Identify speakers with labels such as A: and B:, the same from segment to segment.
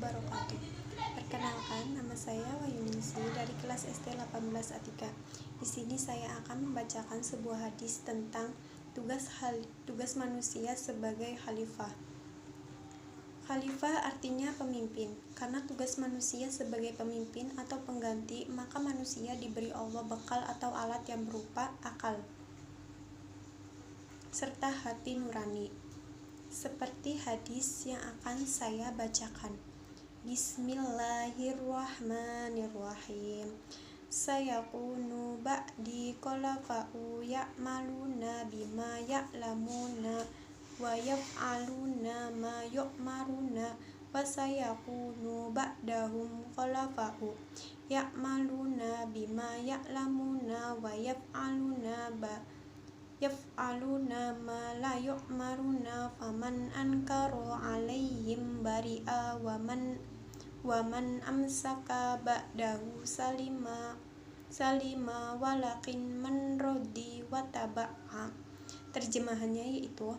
A: wabarakatuh. Perkenalkan, nama saya Wahyuningsi dari kelas SD 18 A3. Di sini saya akan membacakan sebuah hadis tentang tugas manusia sebagai khalifah. Khalifah artinya pemimpin. Karena tugas manusia sebagai pemimpin atau pengganti, maka manusia diberi Allah bekal atau alat yang berupa akal serta hati nurani. Seperti hadis yang akan saya bacakan. Bismillahirrahmanirrahim. Sayakunu ba'di khulafa'u ya'maluna bima ya'lamuna wa yaf'aluna ma yu'maruna wa sayakunu ba'dahum khulafa'u ya'maluna bima ya'lamuna wa yaf'aluna ma la yu'maruna faman ankara alaihim bari'a wa man amsaka ba'dahu salima walakin man rodi wa taba'a. Terjemahannya yaitu,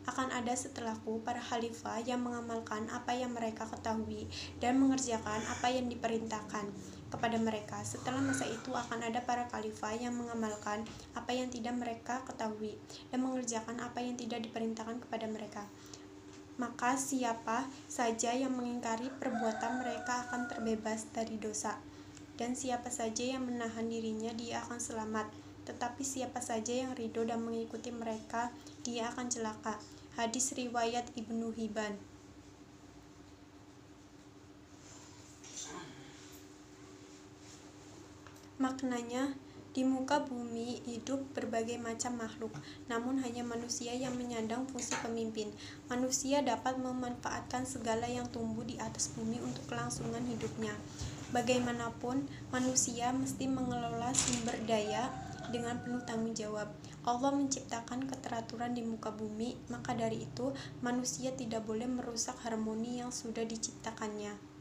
A: akan ada setelahku para khalifah yang mengamalkan apa yang mereka ketahui dan mengerjakan apa yang diperintahkan kepada mereka. Setelah masa itu akan ada para khalifah yang mengamalkan apa yang tidak mereka ketahui dan mengerjakan apa yang tidak diperintahkan kepada mereka. Maka siapa saja yang mengingkari perbuatan mereka akan terbebas dari dosa, dan siapa saja yang menahan dirinya dia akan selamat. Tetapi siapa saja yang ridho dan mengikuti mereka, dia akan celaka. Hadis riwayat Ibnu Hibban. Maknanya, di muka bumi hidup berbagai macam makhluk, namun hanya manusia yang menyandang fungsi pemimpin. Manusia dapat memanfaatkan segala yang tumbuh di atas bumi untuk kelangsungan hidupnya. Bagaimanapun, manusia mesti mengelola sumber daya dengan penuh tanggung jawab. Allah menciptakan keteraturan di muka bumi, maka dari itu manusia tidak boleh merusak harmoni yang sudah diciptakannya.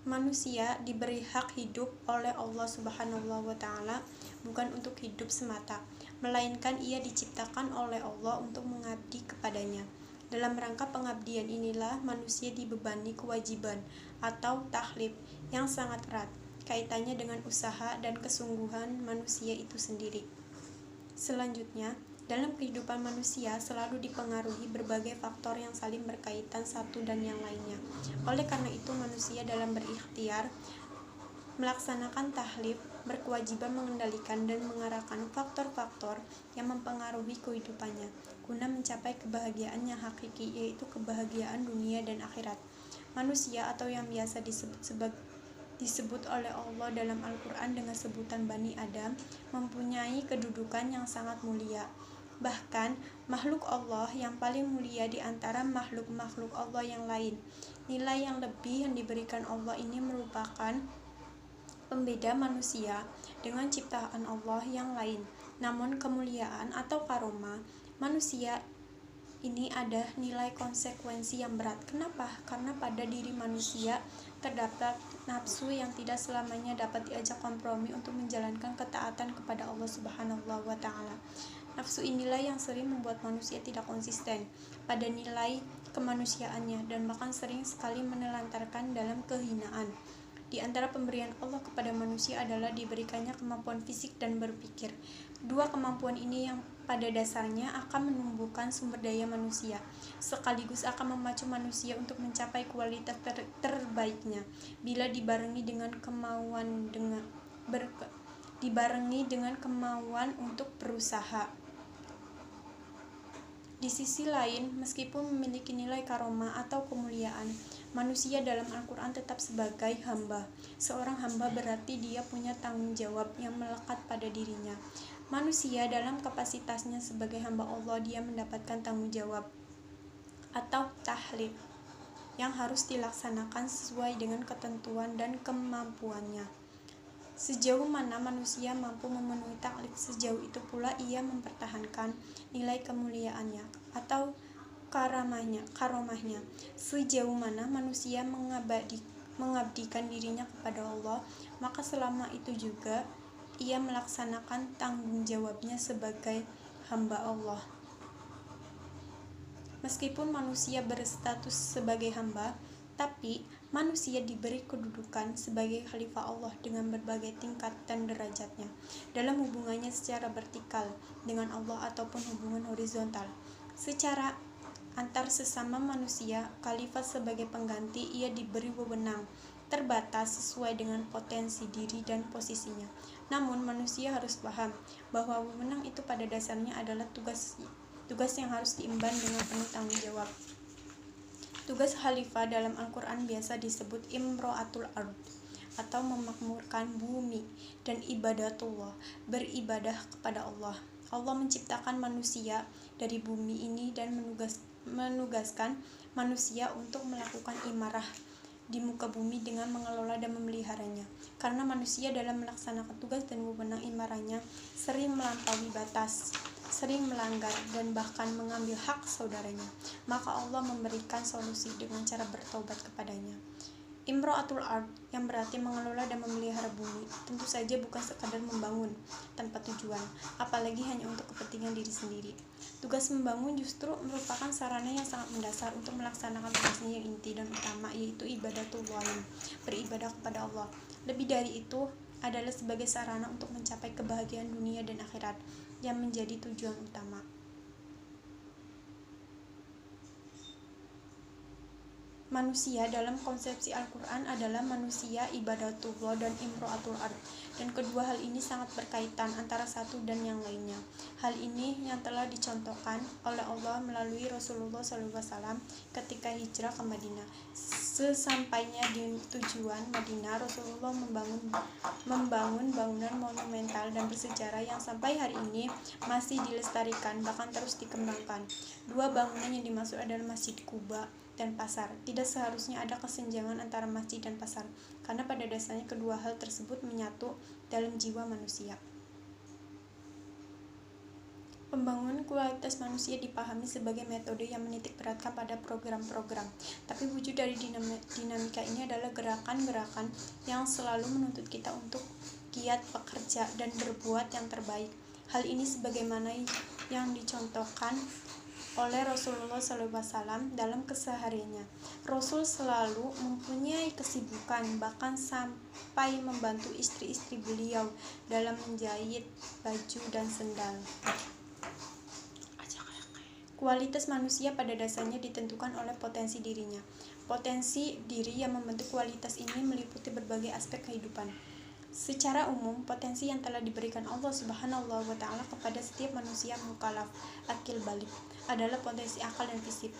A: Manusia diberi hak hidup oleh Allah Subhanahu wa Ta'ala bukan untuk hidup semata, melainkan ia diciptakan oleh Allah untuk mengabdi kepadanya. Dalam rangka pengabdian inilah manusia dibebani kewajiban atau taklif yang sangat erat, kaitannya dengan usaha dan kesungguhan manusia itu sendiri. Selanjutnya, dalam kehidupan manusia selalu dipengaruhi berbagai faktor yang saling berkaitan satu dan yang lainnya. Oleh karena itu, manusia dalam berikhtiar melaksanakan taklif berkewajiban mengendalikan dan mengarahkan faktor-faktor yang mempengaruhi kehidupannya guna mencapai kebahagiaan yang hakiki, yaitu kebahagiaan dunia dan akhirat. Manusia atau yang biasa disebut oleh Allah dalam Al-Quran dengan sebutan Bani Adam mempunyai kedudukan yang sangat mulia. Bahkan makhluk Allah yang paling mulia di antara makhluk-makhluk Allah yang lain. Nilai yang lebih yang diberikan Allah ini merupakan pembeda manusia dengan ciptaan Allah yang lain. Namun kemuliaan atau karomah manusia ini ada nilai konsekuensi yang berat. Kenapa? Karena pada diri manusia terdapat nafsu yang tidak selamanya dapat diajak kompromi untuk menjalankan ketaatan kepada Allah Subhanahu wa Ta'ala. Nafsu inilah yang sering membuat manusia tidak konsisten pada nilai kemanusiaannya dan bahkan sering sekali menelantarkan dalam kehinaan. Di antara pemberian Allah kepada manusia adalah diberikannya kemampuan fisik dan berpikir. Dua kemampuan ini yang pada dasarnya akan menumbuhkan sumber daya manusia, sekaligus akan memacu manusia untuk mencapai kualitas terbaiknya bila dibarengi dengan kemauan untuk berusaha. Di sisi lain, meskipun memiliki nilai karomah atau kemuliaan, manusia dalam Al-Quran tetap sebagai hamba. Seorang hamba berarti dia punya tanggung jawab yang melekat pada dirinya. Manusia dalam kapasitasnya sebagai hamba Allah, dia mendapatkan tanggung jawab atau taklif yang harus dilaksanakan sesuai dengan ketentuan dan kemampuannya. Sejauh mana manusia mampu memenuhi taklif, sejauh itu pula ia mempertahankan nilai kemuliaannya atau karomahnya. Sejauh mana manusia mengabdikan dirinya kepada Allah, maka selama itu juga ia melaksanakan tanggung jawabnya sebagai hamba Allah. Meskipun manusia berstatus sebagai hamba, tapi manusia diberi kedudukan sebagai khalifah Allah dengan berbagai tingkat dan derajatnya dalam hubungannya secara vertikal dengan Allah ataupun hubungan horizontal. Secara antar sesama manusia, khalifah sebagai pengganti ia diberi wewenang terbatas sesuai dengan potensi diri dan posisinya. Namun manusia harus paham bahwa wewenang itu pada dasarnya adalah tugas yang harus diemban dengan penuh tanggung jawab. Tugas khalifah dalam Al-Quran biasa disebut imro'atul ard atau memakmurkan bumi, dan ibadatullah, beribadah kepada Allah. Allah menciptakan manusia dari bumi ini dan menugaskan manusia untuk melakukan imarah di muka bumi dengan mengelola dan memeliharanya. Karena manusia dalam melaksanakan tugas dan wewenang imarahnya sering melampaui batas, sering melanggar dan bahkan mengambil hak saudaranya, maka Allah memberikan solusi dengan cara bertobat kepadanya. Imro'atul ard yang berarti mengelola dan memelihara bumi tentu saja bukan sekadar membangun tanpa tujuan, apalagi hanya untuk kepentingan diri sendiri. Tugas membangun justru merupakan sarana yang sangat mendasar untuk melaksanakan tugasnya yang inti dan utama, yaitu ibadatullah, beribadah kepada Allah. Lebih dari itu adalah sebagai sarana untuk mencapai kebahagiaan dunia dan akhirat yang menjadi tujuan utama. Manusia dalam konsepsi Al-Quran adalah manusia, ibadatullah, dan imro'atul ard, dan kedua hal ini sangat berkaitan antara satu dan yang lainnya. Hal ini yang telah dicontohkan oleh Allah melalui Rasulullah SAW ketika hijrah ke Madinah. Sesampainya di tujuan Madinah, Rasulullah membangun bangunan monumental dan bersejarah yang sampai hari ini masih dilestarikan, bahkan terus dikembangkan. Dua bangunan yang dimaksud adalah Masjid Quba dan pasar. Tidak seharusnya ada kesenjangan antara masjid dan pasar, karena pada dasarnya kedua hal tersebut menyatu dalam jiwa manusia. Pembangunan kualitas manusia dipahami sebagai metode yang menitik beratkan pada program-program, tapi wujud dari dinamika ini adalah gerakan-gerakan yang selalu menuntut kita untuk giat bekerja dan berbuat yang terbaik. Hal ini sebagaimana yang dicontohkan oleh Rasulullah SAW dalam kesehariannya. Rasul selalu mempunyai kesibukan, bahkan sampai membantu istri-istri beliau dalam menjahit baju dan sendal. Kualitas manusia pada dasarnya ditentukan oleh potensi dirinya. Potensi diri yang membentuk kualitas ini meliputi berbagai aspek kehidupan. Secara umum, potensi yang telah diberikan Allah Subhanahu wa Ta'ala kepada setiap manusia mukallaf akil balik adalah potensi akal dan fisik.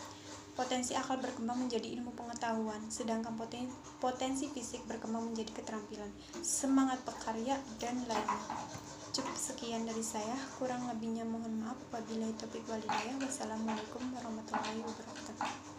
A: Potensi akal berkembang menjadi ilmu pengetahuan, sedangkan potensi fisik berkembang menjadi keterampilan, semangat berkarya, dan lainnya. Cukup sekian dari saya, kurang lebihnya mohon maaf. Wabillahi taufiq wal hidayah. Wassalamualaikum warahmatullahi wabarakatuh.